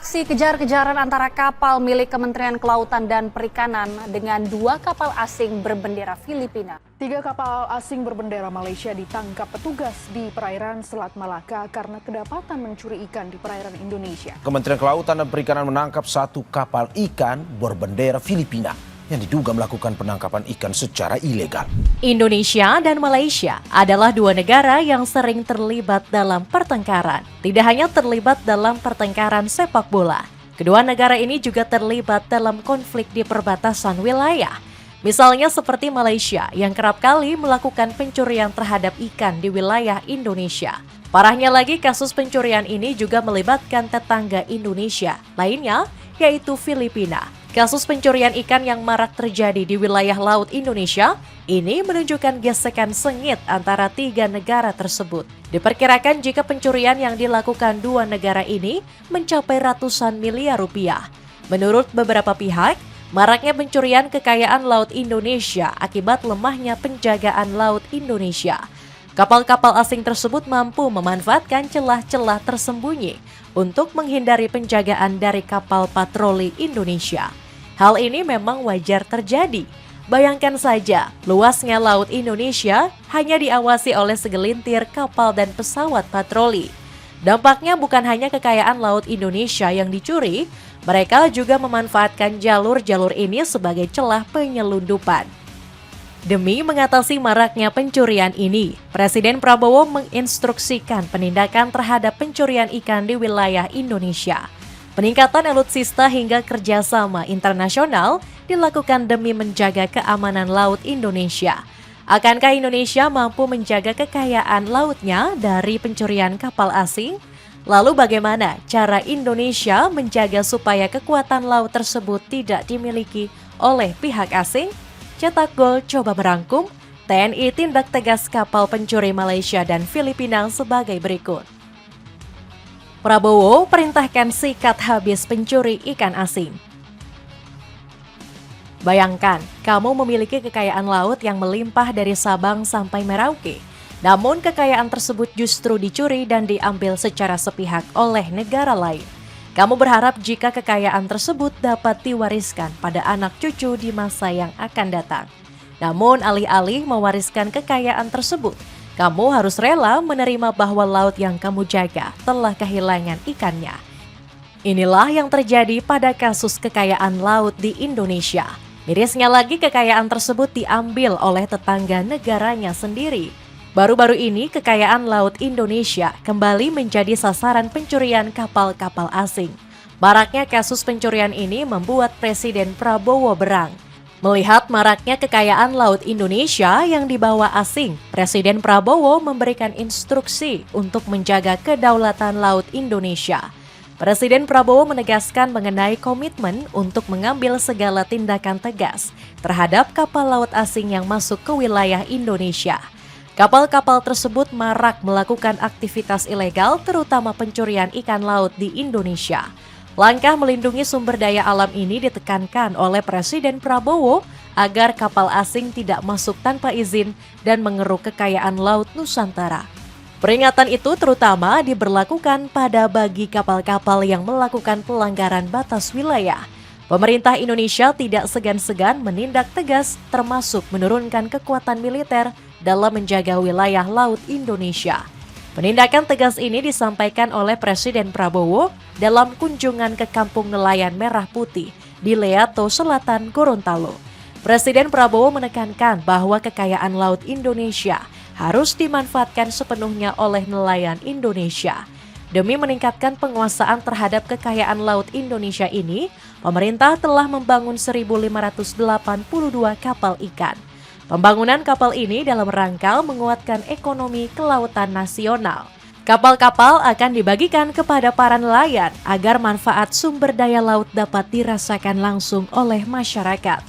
Aksi kejar-kejaran antara kapal milik Kementerian Kelautan dan Perikanan dengan dua kapal asing berbendera Filipina. 3 kapal asing berbendera Malaysia ditangkap petugas di perairan Selat Malaka karena kedapatan mencuri ikan di perairan Indonesia. Kementerian Kelautan dan Perikanan menangkap 1 kapal ikan berbendera Filipina yang diduga melakukan penangkapan ikan secara ilegal. Indonesia dan Malaysia adalah 2 negara yang sering terlibat dalam pertengkaran. Tidak hanya terlibat dalam pertengkaran sepak bola, kedua negara ini juga terlibat dalam konflik di perbatasan wilayah. Misalnya seperti Malaysia yang kerap kali melakukan pencurian terhadap ikan di wilayah Indonesia. Parahnya lagi, kasus pencurian ini juga melibatkan tetangga Indonesia lainnya, yaitu Filipina. Kasus pencurian ikan yang marak terjadi di wilayah laut Indonesia ini menunjukkan gesekan sengit antara 3 negara tersebut. Diperkirakan jika pencurian yang dilakukan 2 negara ini mencapai ratusan miliar rupiah. Menurut beberapa pihak, maraknya pencurian kekayaan laut Indonesia akibat lemahnya penjagaan laut Indonesia. Kapal-kapal asing tersebut mampu memanfaatkan celah-celah tersembunyi untuk menghindari penjagaan dari kapal patroli Indonesia. Hal ini memang wajar terjadi. Bayangkan saja, luasnya laut Indonesia hanya diawasi oleh segelintir kapal dan pesawat patroli. Dampaknya bukan hanya kekayaan laut Indonesia yang dicuri, mereka juga memanfaatkan jalur-jalur ini sebagai celah penyelundupan. Demi mengatasi maraknya pencurian ini, Presiden Prabowo menginstruksikan penindakan terhadap pencurian ikan di wilayah Indonesia. Peningkatan alutsista hingga kerjasama internasional dilakukan demi menjaga keamanan laut Indonesia. Akankah Indonesia mampu menjaga kekayaan lautnya dari pencurian kapal asing? Lalu bagaimana cara Indonesia menjaga supaya kekuatan laut tersebut tidak dimiliki oleh pihak asing? Cetak Gol coba merangkum, TNI tindak tegas kapal pencuri Malaysia dan Filipina sebagai berikut. Prabowo perintahkan sikat habis pencuri ikan asing. Bayangkan, kamu memiliki kekayaan laut yang melimpah dari Sabang sampai Merauke. Namun kekayaan tersebut justru dicuri dan diambil secara sepihak oleh negara lain. Kamu berharap jika kekayaan tersebut dapat diwariskan pada anak cucu di masa yang akan datang. Namun alih-alih mewariskan kekayaan tersebut, kamu harus rela menerima bahwa laut yang kamu jaga telah kehilangan ikannya. Inilah yang terjadi pada kasus kekayaan laut di Indonesia. Mirisnya lagi, kekayaan tersebut diambil oleh tetangga negaranya sendiri. Baru-baru ini kekayaan laut Indonesia kembali menjadi sasaran pencurian kapal-kapal asing. Maraknya kasus pencurian ini membuat Presiden Prabowo berang. Melihat maraknya kekayaan laut Indonesia yang dibawa asing, Presiden Prabowo memberikan instruksi untuk menjaga kedaulatan laut Indonesia. Presiden Prabowo menegaskan mengenai komitmen untuk mengambil segala tindakan tegas terhadap kapal laut asing yang masuk ke wilayah Indonesia. Kapal-kapal tersebut marak melakukan aktivitas ilegal, terutama pencurian ikan laut di Indonesia. Langkah melindungi sumber daya alam ini ditekankan oleh Presiden Prabowo agar kapal asing tidak masuk tanpa izin dan mengeruk kekayaan laut Nusantara. Peringatan itu terutama diberlakukan pada bagi kapal-kapal yang melakukan pelanggaran batas wilayah. Pemerintah Indonesia tidak segan-segan menindak tegas, termasuk menurunkan kekuatan militer dalam menjaga wilayah laut Indonesia. Penindakan tegas ini disampaikan oleh Presiden Prabowo dalam kunjungan ke Kampung Nelayan Merah Putih di Leato Selatan, Gorontalo. Presiden Prabowo menekankan bahwa kekayaan laut Indonesia harus dimanfaatkan sepenuhnya oleh nelayan Indonesia. Demi meningkatkan penguasaan terhadap kekayaan laut Indonesia ini, pemerintah telah membangun 1.582 kapal ikan. Pembangunan kapal ini dalam rangka menguatkan ekonomi kelautan nasional. Kapal-kapal akan dibagikan kepada para nelayan agar manfaat sumber daya laut dapat dirasakan langsung oleh masyarakat.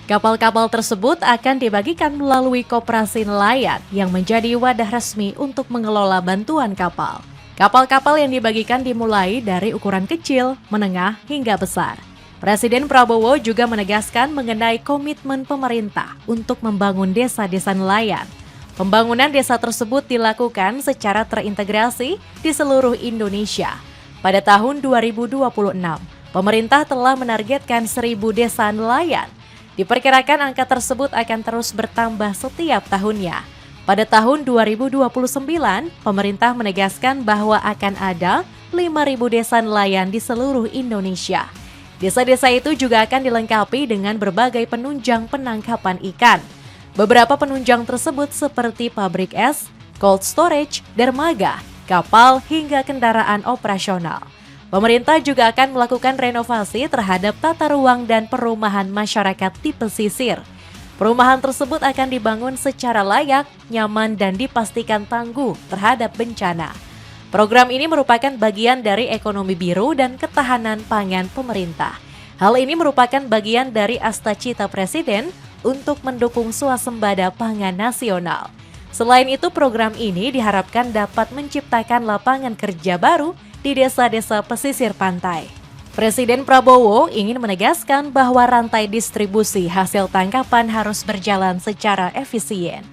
Kapal-kapal tersebut akan dibagikan melalui koperasi nelayan yang menjadi wadah resmi untuk mengelola bantuan kapal. Kapal-kapal yang dibagikan dimulai dari ukuran kecil, menengah, hingga besar. Presiden Prabowo juga menegaskan mengenai komitmen pemerintah untuk membangun desa-desa nelayan. Pembangunan desa tersebut dilakukan secara terintegrasi di seluruh Indonesia. pada tahun 2026. Pemerintah telah menargetkan 1.000 desa nelayan. Diperkirakan angka tersebut akan terus bertambah setiap tahunnya. Pada tahun 2029, pemerintah menegaskan bahwa akan ada 5.000 desa nelayan di seluruh Indonesia. Desa-desa itu juga akan dilengkapi dengan berbagai penunjang penangkapan ikan. Beberapa penunjang tersebut seperti pabrik es, cold storage, dermaga, kapal, hingga kendaraan operasional. Pemerintah juga akan melakukan renovasi terhadap tata ruang dan perumahan masyarakat di pesisir. Perumahan tersebut akan dibangun secara layak, nyaman, dan dipastikan tangguh terhadap bencana. Program ini merupakan bagian dari ekonomi biru dan ketahanan pangan pemerintah. Hal ini merupakan bagian dari Astacita Presiden untuk mendukung swasembada pangan nasional. Selain itu, program ini diharapkan dapat menciptakan lapangan kerja baru di desa-desa pesisir pantai. Presiden Prabowo ingin menegaskan bahwa rantai distribusi hasil tangkapan harus berjalan secara efisien.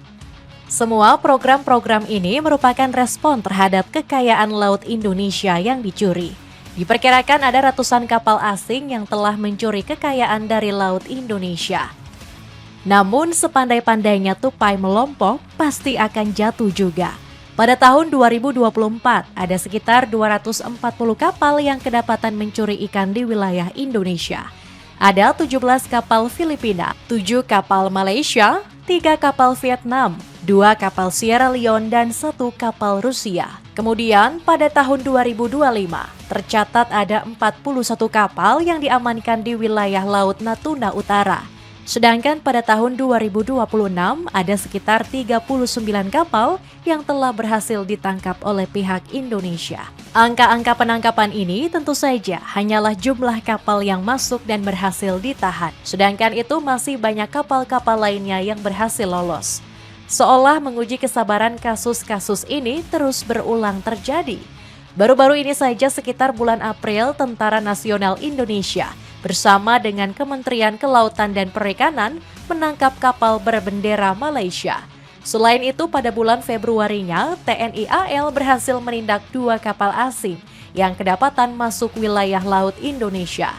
Semua program-program ini merupakan respon terhadap kekayaan laut Indonesia yang dicuri. Diperkirakan ada ratusan kapal asing yang telah mencuri kekayaan dari laut Indonesia. Namun sepandai-pandainya tupai melompok pasti akan jatuh juga. Pada tahun 2024, ada sekitar 240 kapal yang kedapatan mencuri ikan di wilayah Indonesia. Ada 17 kapal Filipina, 7 kapal Malaysia, 3 kapal Vietnam, 2 kapal Sierra Leone, dan 1 kapal Rusia. Kemudian pada tahun 2025, tercatat ada 41 kapal yang diamankan di wilayah Laut Natuna Utara. Sedangkan pada tahun 2026 ada sekitar 39 kapal yang telah berhasil ditangkap oleh pihak Indonesia. Angka-angka penangkapan ini tentu saja hanyalah jumlah kapal yang masuk dan berhasil ditahan. Sedangkan itu masih banyak kapal-kapal lainnya yang berhasil lolos. Seolah menguji kesabaran kasus-kasus ini terus berulang terjadi. Baru-baru ini saja sekitar bulan April, Tentara Nasional Indonesia bersama dengan Kementerian Kelautan dan Perikanan menangkap kapal berbendera Malaysia. Selain itu, pada bulan Februarinya, TNI AL berhasil menindak 2 kapal asing yang kedapatan masuk wilayah laut Indonesia.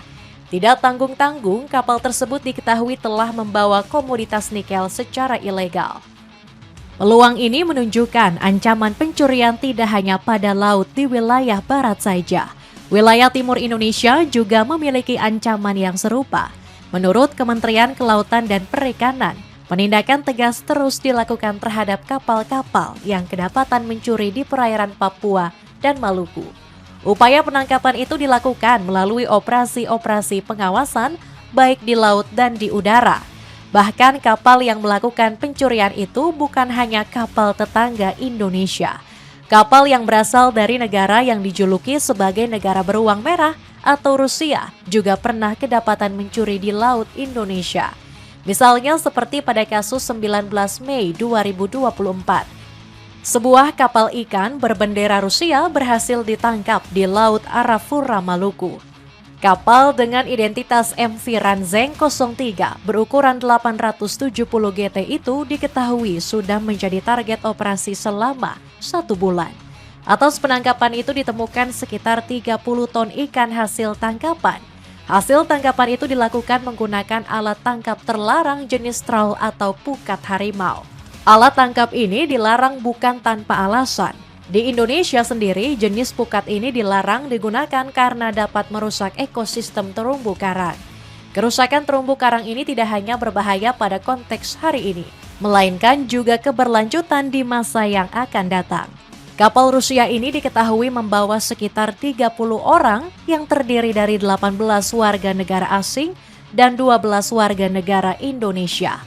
Tidak tanggung-tanggung, kapal tersebut diketahui telah membawa komoditas nikel secara ilegal. Peluang ini menunjukkan ancaman pencurian tidak hanya pada laut di wilayah barat saja. Wilayah timur Indonesia juga memiliki ancaman yang serupa. Menurut Kementerian Kelautan dan Perikanan, penindakan tegas terus dilakukan terhadap kapal-kapal yang kedapatan mencuri di perairan Papua dan Maluku. Upaya penangkapan itu dilakukan melalui operasi-operasi pengawasan baik di laut dan di udara. Bahkan kapal yang melakukan pencurian itu bukan hanya kapal tetangga Indonesia. Kapal yang berasal dari negara yang dijuluki sebagai negara beruang merah atau Rusia juga pernah kedapatan mencuri di laut Indonesia. Misalnya seperti pada kasus 19 Mei 2024. Sebuah kapal ikan berbendera Rusia berhasil ditangkap di Laut Arafura, Maluku. Kapal dengan identitas MV Ranzeng 03 berukuran 870 GT itu diketahui sudah menjadi target operasi selama 1 bulan. Atas penangkapan itu ditemukan sekitar 30 ton ikan hasil tangkapan. Hasil tangkapan itu dilakukan menggunakan alat tangkap terlarang jenis trawl atau pukat harimau. Alat tangkap ini dilarang bukan tanpa alasan. Di Indonesia sendiri, jenis pukat ini dilarang digunakan karena dapat merusak ekosistem terumbu karang. Kerusakan terumbu karang ini tidak hanya berbahaya pada konteks hari ini, melainkan juga keberlanjutan di masa yang akan datang. Kapal Rusia ini diketahui membawa sekitar 30 orang yang terdiri dari 18 warga negara asing dan 12 warga negara Indonesia.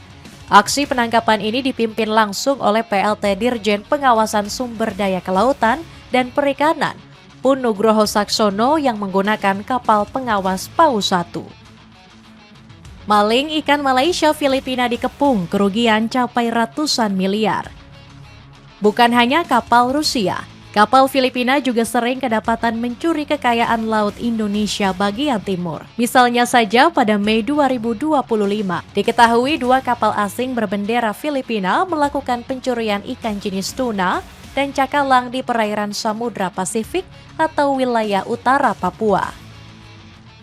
Aksi penangkapan ini dipimpin langsung oleh PLT Dirjen Pengawasan Sumber Daya Kelautan dan Perikanan, Pun Nugroho Saksono yang menggunakan kapal pengawas Paus 1. Maling ikan Malaysia Filipina dikepung, kerugian capai ratusan miliar. Bukan hanya kapal Rusia, kapal Filipina juga sering kedapatan mencuri kekayaan laut Indonesia bagian timur. Misalnya saja pada Mei 2025, diketahui 2 kapal asing berbendera Filipina melakukan pencurian ikan jenis tuna, dan cakalang di perairan Samudra Pasifik atau wilayah utara Papua.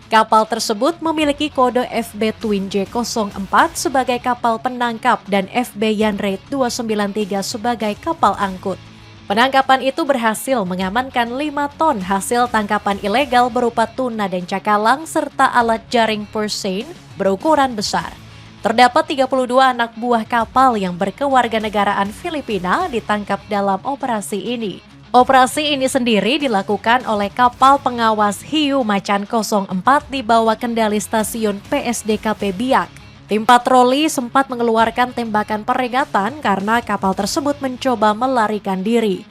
Kapal tersebut memiliki kode FB Twin J04 sebagai kapal penangkap dan FB Yanrate 293 sebagai kapal angkut. Penangkapan itu berhasil mengamankan 5 ton hasil tangkapan ilegal berupa tuna dan cakalang serta alat jaring pursein berukuran besar. Terdapat 32 anak buah kapal yang berkewarganegaraan Filipina ditangkap dalam operasi ini. Operasi ini sendiri dilakukan oleh kapal pengawas Hiu Macan 04 di bawah kendali stasiun PSDKP Biak. Tim patroli sempat mengeluarkan tembakan peringatan karena kapal tersebut mencoba melarikan diri.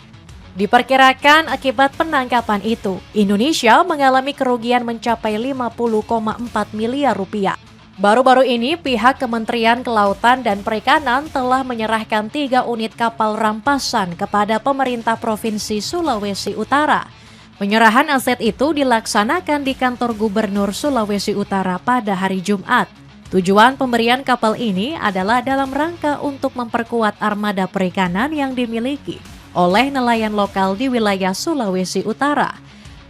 Diperkirakan akibat penangkapan itu, Indonesia mengalami kerugian mencapai 50,4 miliar rupiah. Baru-baru ini pihak Kementerian Kelautan dan Perikanan telah menyerahkan 3 unit kapal rampasan kepada pemerintah Provinsi Sulawesi Utara. Penyerahan aset itu dilaksanakan di kantor Gubernur Sulawesi Utara pada hari Jumat. Tujuan pemberian kapal ini adalah dalam rangka untuk memperkuat armada perikanan yang dimiliki oleh nelayan lokal di wilayah Sulawesi Utara.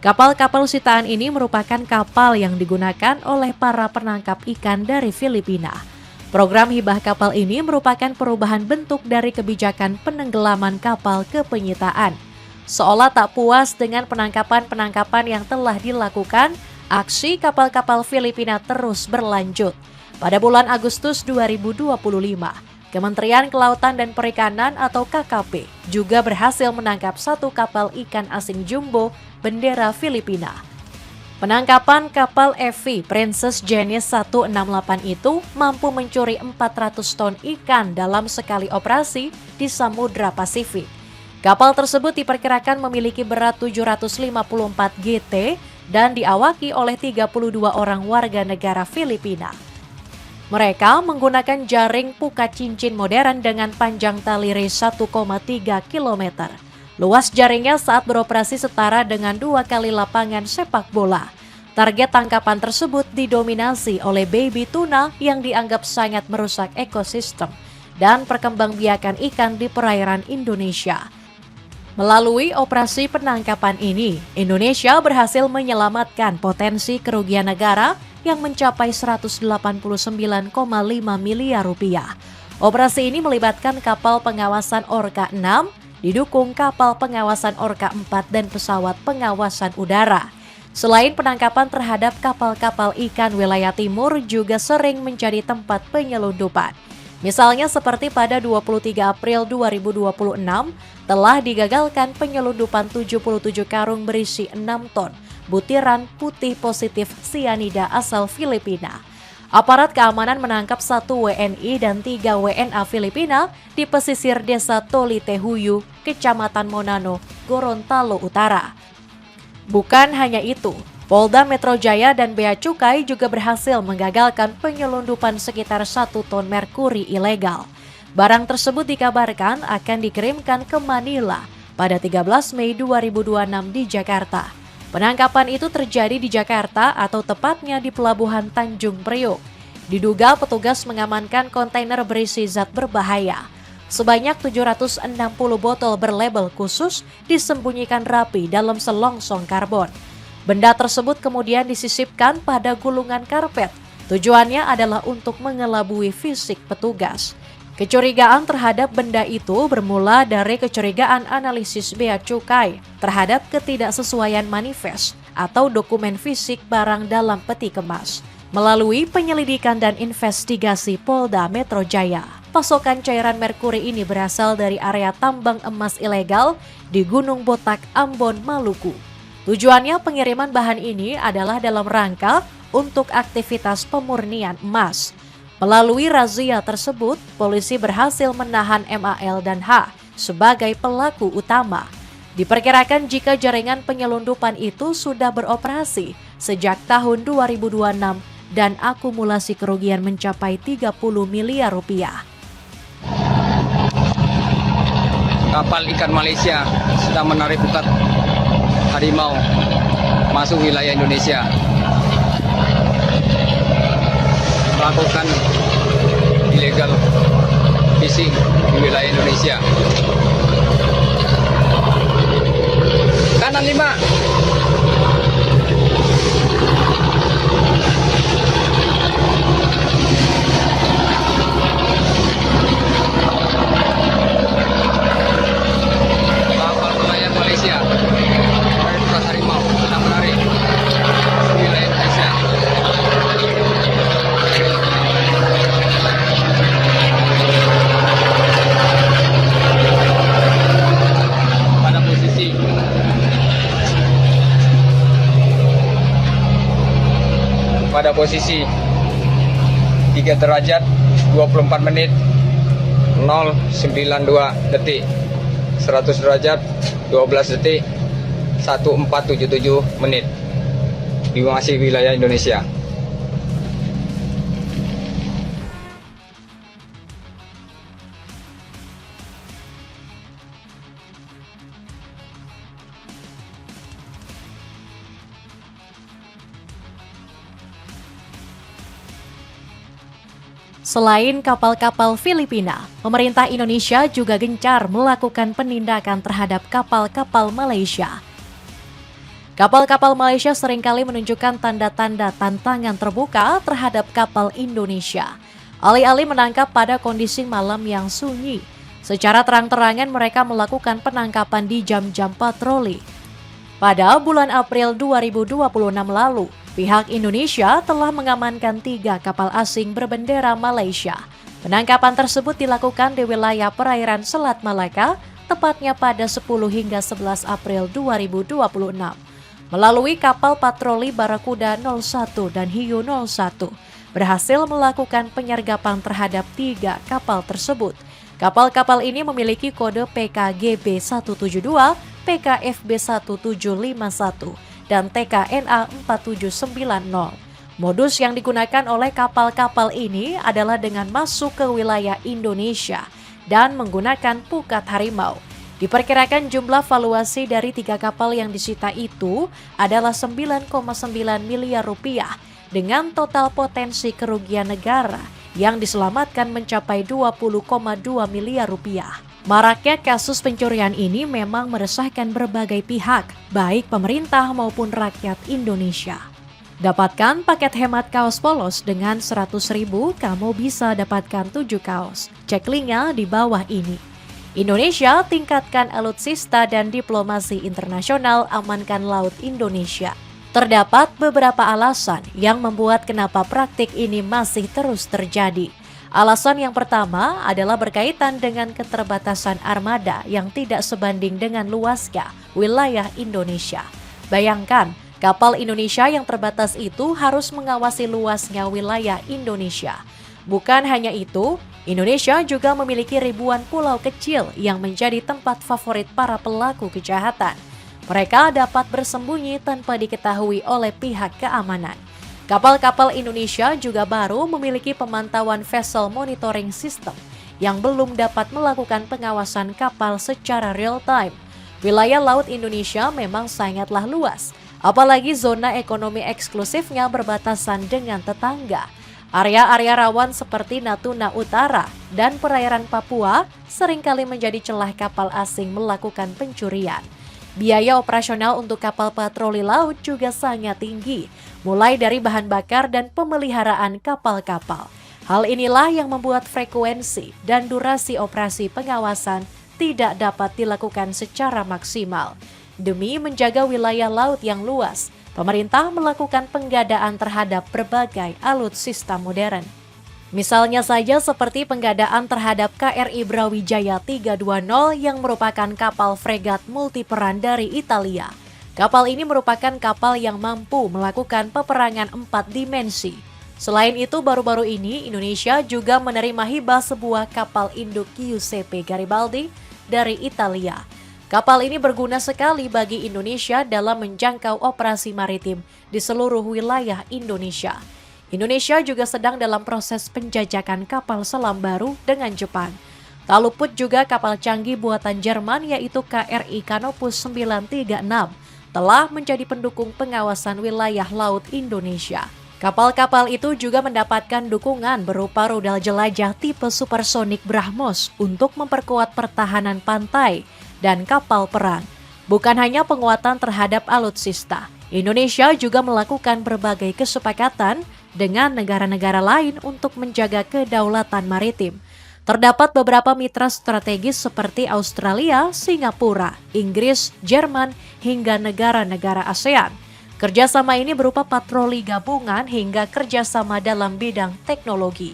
Kapal-kapal sitaan ini merupakan kapal yang digunakan oleh para penangkap ikan dari Filipina. Program hibah kapal ini merupakan perubahan bentuk dari kebijakan penenggelaman kapal ke penyitaan. Seolah tak puas dengan penangkapan-penangkapan yang telah dilakukan, aksi kapal-kapal Filipina terus berlanjut. Pada bulan Agustus 2025, Kementerian Kelautan dan Perikanan atau KKP juga berhasil menangkap 1 kapal ikan asing jumbo bendera Filipina. Penangkapan kapal EV Princess jenis 168 itu mampu mencuri 400 ton ikan dalam sekali operasi di Samudra Pasifik. Kapal tersebut diperkirakan memiliki berat 754 GT dan diawaki oleh 32 orang warga negara Filipina. Mereka menggunakan jaring pukat cincin modern dengan panjang tali race 1,3 km. Luas jaringnya saat beroperasi setara dengan 2 kali lapangan sepak bola. Target tangkapan tersebut didominasi oleh baby tuna yang dianggap sangat merusak ekosistem dan perkembangbiakan ikan di perairan Indonesia. Melalui operasi penangkapan ini, Indonesia berhasil menyelamatkan potensi kerugian negara yang mencapai 189,5 miliar rupiah. Operasi ini melibatkan kapal pengawasan Orca 6, didukung kapal pengawasan Orca 4 dan pesawat pengawasan udara. Selain penangkapan terhadap kapal-kapal ikan wilayah timur juga sering menjadi tempat penyelundupan. Misalnya seperti pada 23 April 2026 telah digagalkan penyelundupan 77 karung berisi 6 ton butiran putih positif sianida asal Filipina. Aparat keamanan menangkap 1 WNI dan 3 WNA Filipina di pesisir desa Tolitehuyu, Kecamatan Monano, Gorontalo Utara. Bukan hanya itu, Polda Metro Jaya dan Bea Cukai juga berhasil menggagalkan penyelundupan sekitar 1 ton merkuri ilegal. Barang tersebut dikabarkan akan dikirimkan ke Manila pada 13 Mei 2026 di Jakarta. Penangkapan itu terjadi di Jakarta atau tepatnya di Pelabuhan Tanjung Priok. Diduga petugas mengamankan kontainer berisi zat berbahaya. Sebanyak 760 botol berlabel khusus disembunyikan rapi dalam selongsong karbon. Benda tersebut kemudian disisipkan pada gulungan karpet. Tujuannya adalah untuk mengelabui fisik petugas. Kecurigaan terhadap benda itu bermula dari kecurigaan analisis Bea Cukai terhadap ketidaksesuaian manifest atau dokumen fisik barang dalam peti kemas. Melalui penyelidikan dan investigasi Polda Metro Jaya, pasokan cairan merkuri ini berasal dari area tambang emas ilegal di Gunung Botak, Ambon, Maluku. Tujuannya pengiriman bahan ini adalah dalam rangka untuk aktivitas pemurnian emas. Melalui razia tersebut, polisi berhasil menahan MAL dan H sebagai pelaku utama. Diperkirakan jika jaringan penyelundupan itu sudah beroperasi sejak tahun 2026 dan akumulasi kerugian mencapai 30 miliar rupiah. Kapal ikan Malaysia sedang menarik pukat harimau masuk wilayah Indonesia. Melakukan illegal fishing di wilayah Indonesia. kanan 5. Kapal nelayan Malaysia menarik pukat harimau sedang menarik masuk wilayah Indonesia. Pada posisi 3 derajat 24 menit 092 detik, 100 derajat 12 detik 1477 menit di masih wilayah Indonesia. Selain kapal-kapal Filipina, pemerintah Indonesia juga gencar melakukan penindakan terhadap kapal-kapal Malaysia. Kapal-kapal Malaysia seringkali menunjukkan tanda-tanda tantangan terbuka terhadap kapal Indonesia. Alih-alih menangkap pada kondisi malam yang sunyi, secara terang-terangan mereka melakukan penangkapan di jam-jam patroli. Pada bulan April 2026 lalu, pihak Indonesia telah mengamankan 3 kapal asing berbendera Malaysia. Penangkapan tersebut dilakukan di wilayah perairan Selat Malaka, tepatnya pada 10 hingga 11 April 2026. Melalui kapal patroli Barakuda 01 dan Hiu 01, berhasil melakukan penyergapan terhadap 3 kapal tersebut. Kapal-kapal ini memiliki kode PKGB 172, PKFB 1751, dan TKNA 4790. Modus yang digunakan oleh kapal-kapal ini adalah dengan masuk ke wilayah Indonesia dan menggunakan pukat harimau. Diperkirakan jumlah valuasi dari 3 kapal yang disita itu adalah 9,9 miliar rupiah dengan total potensi kerugian negara yang diselamatkan mencapai 20,2 miliar rupiah. Maraknya kasus pencurian ini memang meresahkan berbagai pihak, baik pemerintah maupun rakyat Indonesia. Dapatkan paket hemat kaos polos dengan 100.000, kamu bisa dapatkan 7 kaos. Cek linknya di bawah ini. Indonesia tingkatkan alutsista dan diplomasi internasional, amankan laut Indonesia. Terdapat beberapa alasan yang membuat kenapa praktik ini masih terus terjadi. Alasan yang pertama adalah berkaitan dengan keterbatasan armada yang tidak sebanding dengan luasnya wilayah Indonesia. Bayangkan, kapal Indonesia yang terbatas itu harus mengawasi luasnya wilayah Indonesia. Bukan hanya itu, Indonesia juga memiliki ribuan pulau kecil yang menjadi tempat favorit para pelaku kejahatan. Mereka dapat bersembunyi tanpa diketahui oleh pihak keamanan. Kapal-kapal Indonesia juga baru memiliki pemantauan vessel monitoring system yang belum dapat melakukan pengawasan kapal secara real time. Wilayah laut Indonesia memang sangatlah luas, apalagi zona ekonomi eksklusifnya berbatasan dengan tetangga. Area-area rawan seperti Natuna Utara dan perairan Papua seringkali menjadi celah kapal asing melakukan pencurian. Biaya operasional untuk kapal patroli laut juga sangat tinggi, mulai dari bahan bakar dan pemeliharaan kapal-kapal. Hal inilah yang membuat frekuensi dan durasi operasi pengawasan tidak dapat dilakukan secara maksimal. Demi menjaga wilayah laut yang luas, pemerintah melakukan penggadaan terhadap berbagai alutsista modern. Misalnya saja seperti penggadaan terhadap KRI Brawijaya 320 yang merupakan kapal fregat multiperan dari Italia. Kapal ini merupakan kapal yang mampu melakukan peperangan 4 dimensi. Selain itu, baru-baru ini Indonesia juga menerima hibah sebuah kapal induk Giuseppe Garibaldi dari Italia. Kapal ini berguna sekali bagi Indonesia dalam menjangkau operasi maritim di seluruh wilayah Indonesia. Indonesia juga sedang dalam proses penjajakan kapal selam baru dengan Jepang. Tak luput juga kapal canggih buatan Jerman yaitu KRI Canopus 936 telah menjadi pendukung pengawasan wilayah laut Indonesia. Kapal-kapal itu juga mendapatkan dukungan berupa rudal jelajah tipe supersonik BrahMos untuk memperkuat pertahanan pantai dan kapal perang. Bukan hanya penguatan terhadap alutsista, Indonesia juga melakukan berbagai kesepakatan dengan negara-negara lain untuk menjaga kedaulatan maritim. Terdapat beberapa mitra strategis seperti Australia, Singapura, Inggris, Jerman, hingga negara-negara ASEAN. Kerjasama ini berupa patroli gabungan hingga kerjasama dalam bidang teknologi.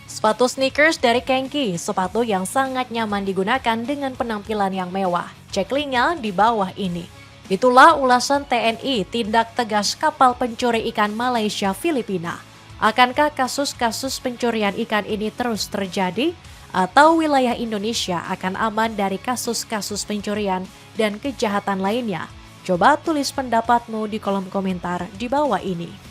Sepatu sneakers dari Kenki, sepatu yang sangat nyaman digunakan dengan penampilan yang mewah. Cek linknya di bawah ini. Itulah ulasan TNI tindak tegas kapal pencuri ikan Malaysia Filipina. Akankah kasus-kasus pencurian ikan ini terus terjadi? Atau wilayah Indonesia akan aman dari kasus-kasus pencurian dan kejahatan lainnya? Coba tulis pendapatmu di kolom komentar di bawah ini.